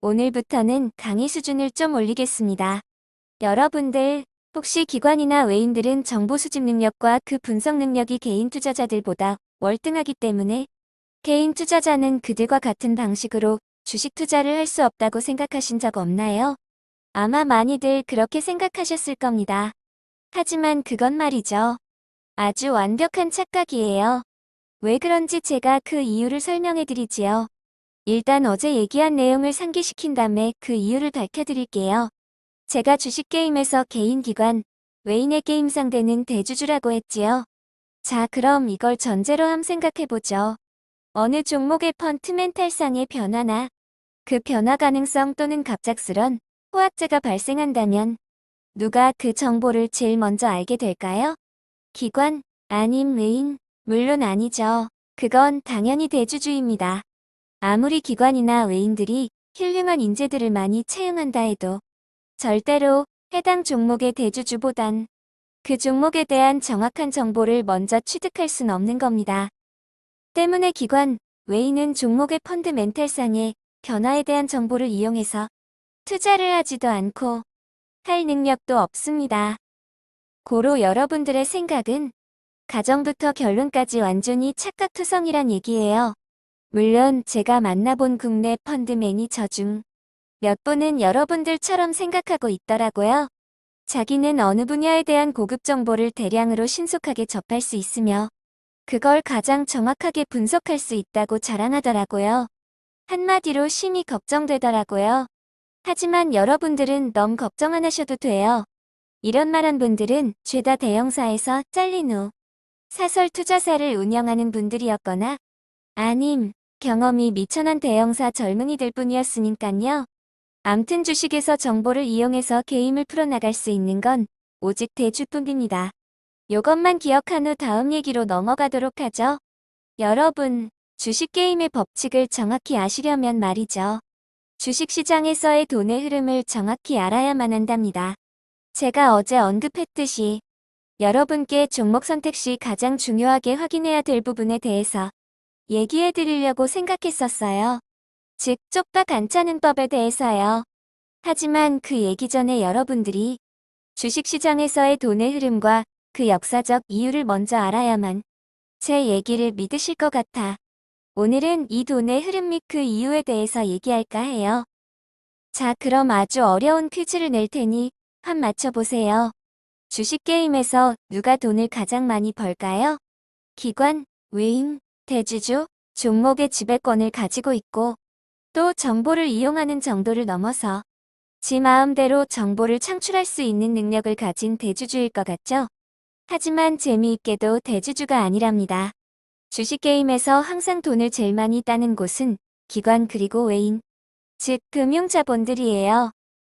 오늘부터는 강의 수준을 좀 올리겠습니다. 여러분들, 혹시 기관이나 외인들은 정보 수집 능력과 그 분석 능력이 개인 투자자들보다 월등하기 때문에 개인 투자자는 그들과 같은 방식으로 주식 투자를 할 수 없다고 생각하신 적 없나요? 아마 많이들 그렇게 생각하셨을 겁니다. 하지만 그건 말이죠. 아주 완벽한 착각이에요. 왜 그런지 제가 그 이유를 설명해 드리지요. 일단 어제 얘기한 내용을 상기시킨 다음에 그 이유를 밝혀드릴게요. 제가 주식 게임에서 개인 기관, 외인의 게임 상대는 대주주라고 했지요. 자, 그럼 이걸 전제로 함 생각해보죠. 어느 종목의 펀트멘탈상의 변화나 그 변화 가능성 또는 갑작스런 호황제가 발생한다면 누가 그 정보를 제일 먼저 알게 될까요? 기관, 아님 외인? 물론 아니죠. 그건 당연히 대주주입니다. 아무리 기관이나 외인들이 훌륭한 인재들을 많이 채용한다 해도 절대로 해당 종목의 대주주보단 그 종목에 대한 정확한 정보를 먼저 취득할 순 없는 겁니다. 때문에 기관, 외인은 종목의 펀드멘탈상의 변화에 대한 정보를 이용해서 투자를 하지도 않고 할 능력도 없습니다. 고로 여러분들의 생각은 가정부터 결론까지 완전히 착각투성이란 얘기예요. 물론 제가 만나본 국내 펀드 매니저 중 몇 분은 여러분들처럼 생각하고 있더라고요. 자기는 어느 분야에 대한 고급 정보를 대량으로 신속하게 접할 수 있으며 그걸 가장 정확하게 분석할 수 있다고 자랑하더라고요. 한마디로 심히 걱정되더라고요. 하지만 여러분들은 너무 걱정 안 하셔도 돼요. 이런 말한 분들은 죄다 대형사에서 잘린 후 사설 투자사를 운영하는 분들이었거나 아님 경험이 미천한 대형사 젊은이들 뿐이었으니깐요. 암튼 주식에서 정보를 이용해서 게임을 풀어나갈 수 있는 건 오직 대주뿐입니다. 요것만 기억한 후 다음 얘기로 넘어가도록 하죠. 여러분, 주식 게임의 법칙을 정확히 아시려면 말이죠. 주식시장에서의 돈의 흐름을 정확히 알아야만 한답니다. 제가 어제 언급했듯이 여러분께 종목 선택 시 가장 중요하게 확인해야 될 부분에 대해서 얘기해 드리려고 생각했었어요. 즉, 쪽박 안 차는 법에 대해서요. 하지만 그 얘기 전에 여러분들이 주식시장에서의 돈의 흐름과 그 역사적 이유를 먼저 알아야만 제 얘기를 믿으실 것 같아. 오늘은 이 돈의 흐름 및 그 이유에 대해서 얘기할까 해요. 자, 그럼 아주 어려운 퀴즈를 낼 테니 한 맞춰보세요. 주식 게임에서 누가 돈을 가장 많이 벌까요? 기관, 외인, 대주주, 종목의 지배권을 가지고 있고 또 정보를 이용하는 정도를 넘어서 지 마음대로 정보를 창출할 수 있는 능력을 가진 대주주일 것 같죠? 하지만 재미있게도 대주주가 아니랍니다. 주식 게임에서 항상 돈을 제일 많이 따는 곳은 기관 그리고 외인, 즉 금융자본들이에요.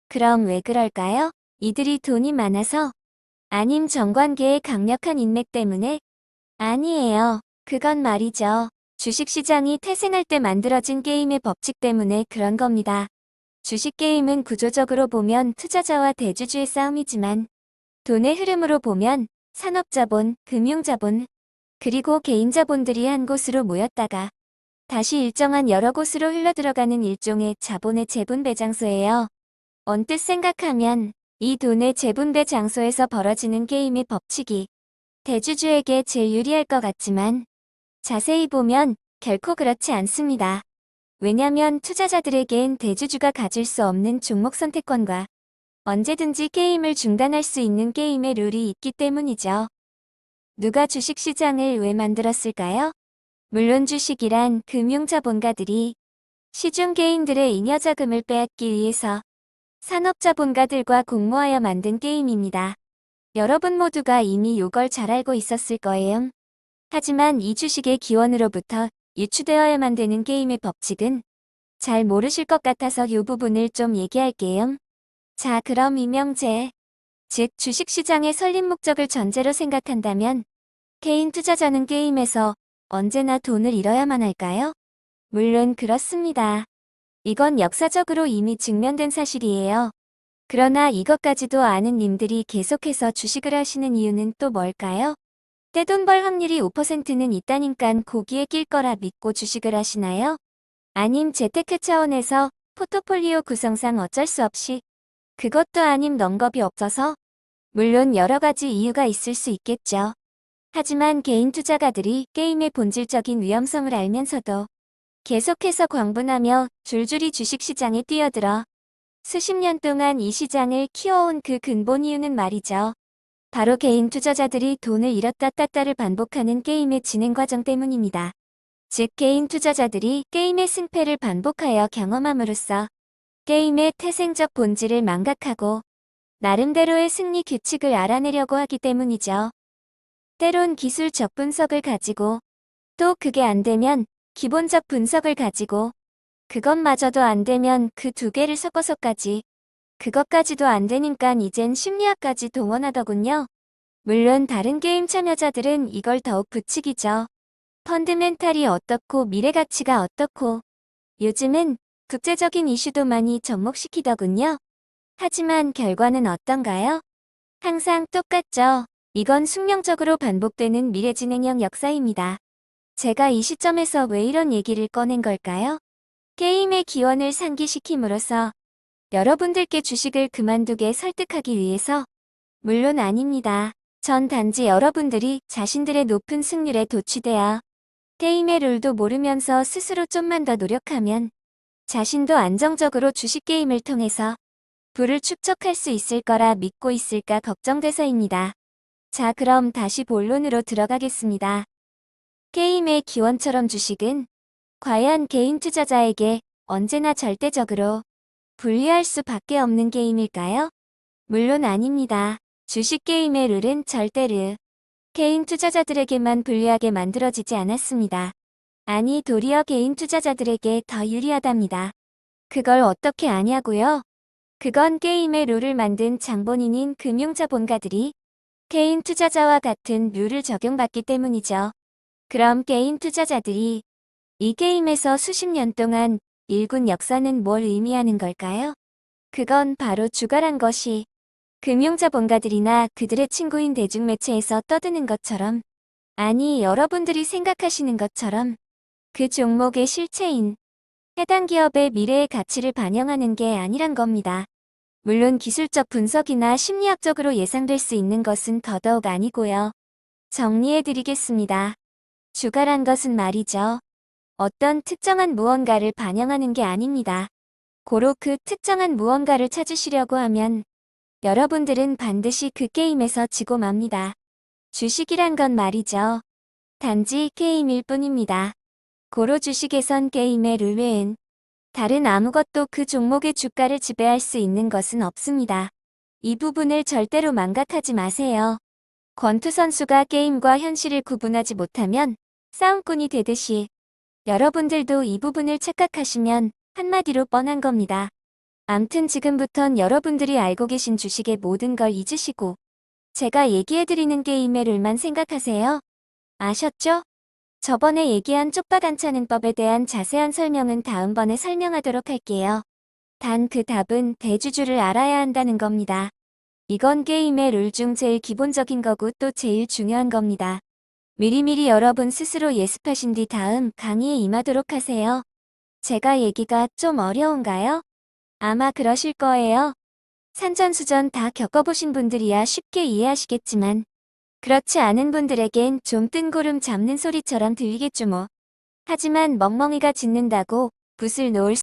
그럼 왜 그럴까요? 이들이 돈이 많아서? 아님 정관계의 강력한 인맥 때문에? 아니에요. 그건 말이죠. 주식시장이 태생할 때 만들어진 게임의 법칙 때문에 그런 겁니다. 주식 게임은 구조적으로 보면 투자자와 대주주의 싸움이지만 돈의 흐름으로 보면 산업자본, 금융자본, 그리고 개인자본들이 한 곳으로 모였다가 다시 일정한 여러 곳으로 흘러들어가는 일종의 자본의 재분배 장소예요. 언뜻 생각하면 이 돈의 재분배 장소에서 벌어지는 게임의 법칙이 대주주에게 제일 유리할 것 같지만 자세히 보면 결코 그렇지 않습니다. 왜냐면 투자자들에겐 대주주가 가질 수 없는 종목 선택권과 언제든지 게임을 중단할 수 있는 게임의 룰이 있기 때문이죠. 누가 주식시장을 왜 만들었을까요? 물론 주식이란 금융자본가들이 시중 개인들의 잉여자금을 빼앗기 위해서 산업자본가들과 공모하여 만든 게임입니다. 여러분 모두가 이미 요걸 잘 알고 있었을 거예요. 하지만 이 주식의 기원으로부터 유추되어야만 되는 게임의 법칙은 잘 모르실 것 같아서 이 부분을 좀 얘기할게요. 자, 그럼 이명제, 즉 주식시장의 설립 목적을 전제로 생각한다면 개인 투자자는 게임에서 언제나 돈을 잃어야만 할까요? 물론 그렇습니다. 이건 역사적으로 이미 증명된 사실이에요. 그러나 이것까지도 아는 님들이 계속해서 주식을 하시는 이유는 또 뭘까요? 떼돈 벌 확률이 5%는 있다니깐 고기에 낄 거라 믿고 주식을 하시나요? 아님 재테크 차원에서 포트폴리오 구성상 어쩔 수 없이 그것도 아님 넌겁이 없어서 물론 여러 가지 이유가 있을 수 있겠죠. 하지만 개인 투자가들이 게임의 본질적인 위험성을 알면서도 계속해서 광분하며 줄줄이 주식시장에 뛰어들어 수십 년 동안 이 시장을 키워온 그 근본 이유는 말이죠. 바로 개인 투자자들이 돈을 잃었다 땄다를 반복하는 게임의 진행 과정 때문입니다. 즉 개인 투자자들이 게임의 승패를 반복하여 경험함으로써 게임의 태생적 본질을 망각하고 나름대로의 승리 규칙을 알아내려고 하기 때문이죠. 때론 기술적 분석을 가지고 또 그게 안 되면 기본적 분석을 가지고 그것마저도 안 되면 그 두 개를 섞어서까지 그것까지도 안 되니까 이젠 심리학까지 동원하더군요. 물론 다른 게임 참여자들은 이걸 더욱 부추기죠. 펀드멘탈이 어떻고 미래 가치가 어떻고 요즘은 국제적인 이슈도 많이 접목시키더군요. 하지만 결과는 어떤가요? 항상 똑같죠. 이건 숙명적으로 반복되는 미래진행형 역사입니다. 제가 이 시점에서 왜 이런 얘기를 꺼낸 걸까요? 게임의 기원을 상기시킴으로써 여러분들께 주식을 그만두게 설득하기 위해서? 물론 아닙니다. 전 단지 여러분들이 자신들의 높은 승률에 도취되어 게임의 룰도 모르면서 스스로 좀만 더 노력하면 자신도 안정적으로 주식 게임을 통해서 부를 축적할 수 있을 거라 믿고 있을까 걱정돼서입니다. 자, 그럼 다시 본론으로 들어가겠습니다. 게임의 기원처럼 주식은 과연 개인 투자자에게 언제나 절대적으로 불리할 수밖에 없는 게임일까요? 물론 아닙니다. 주식 게임의 룰은 절대로 개인 투자자들에게만 불리하게 만들어지지 않았습니다. 아니, 도리어 개인 투자자들에게 더 유리하답니다. 그걸 어떻게 아냐고요? 그건 게임의 룰을 만든 장본인인 금융자본가들이 개인 투자자와 같은 룰을 적용받기 때문이죠. 그럼 개인 투자자들이 이 게임에서 수십 년 동안 일군 역사는 뭘 의미하는 걸까요? 그건 바로 주가란 것이 금융자본가들이나 그들의 친구인 대중매체에서 떠드는 것처럼, 아니 여러분들이 생각하시는 것처럼 그 종목의 실체인 해당 기업의 미래의 가치를 반영하는 게 아니란 겁니다. 물론 기술적 분석이나 심리학적으로 예상될 수 있는 것은 더더욱 아니고요. 정리해드리겠습니다. 주가란 것은 말이죠. 어떤 특정한 무언가를 반영하는 게 아닙니다. 고로 그 특정한 무언가를 찾으시려고 하면 여러분들은 반드시 그 게임에서 지고 맙니다. 주식이란 건 말이죠. 단지 게임일 뿐입니다. 고로 주식에선 게임의 룰 외엔 다른 아무것도 그 종목의 주가를 지배할 수 있는 것은 없습니다. 이 부분을 절대로 망각하지 마세요. 권투 선수가 게임과 현실을 구분하지 못하면 싸움꾼이 되듯이 여러분들도 이 부분을 착각하시면 한마디로 뻔한 겁니다. 암튼 지금부턴 여러분들이 알고 계신 주식의 모든 걸 잊으시고 제가 얘기해드리는 게임의 룰만 생각하세요. 아셨죠? 저번에 얘기한 쪽박 안 차는 법에 대한 자세한 설명은 다음번에 설명하도록 할게요. 단 그 답은 대주주를 알아야 한다는 겁니다. 이건 게임의 룰 중 제일 기본적인 거고 또 제일 중요한 겁니다. 미리미리 여러분 스스로 예습하신 뒤 다음 강의에 임하도록 하세요. 제가 얘기가 좀 어려운가요? 아마 그러실 거예요. 산전수전 다 겪어보신 분들이야 쉽게 이해하시겠지만 그렇지 않은 분들에겐 좀 뜬구름 잡는 소리처럼 들리겠죠 뭐. 하지만 멍멍이가 짖는다고 붓을 놓을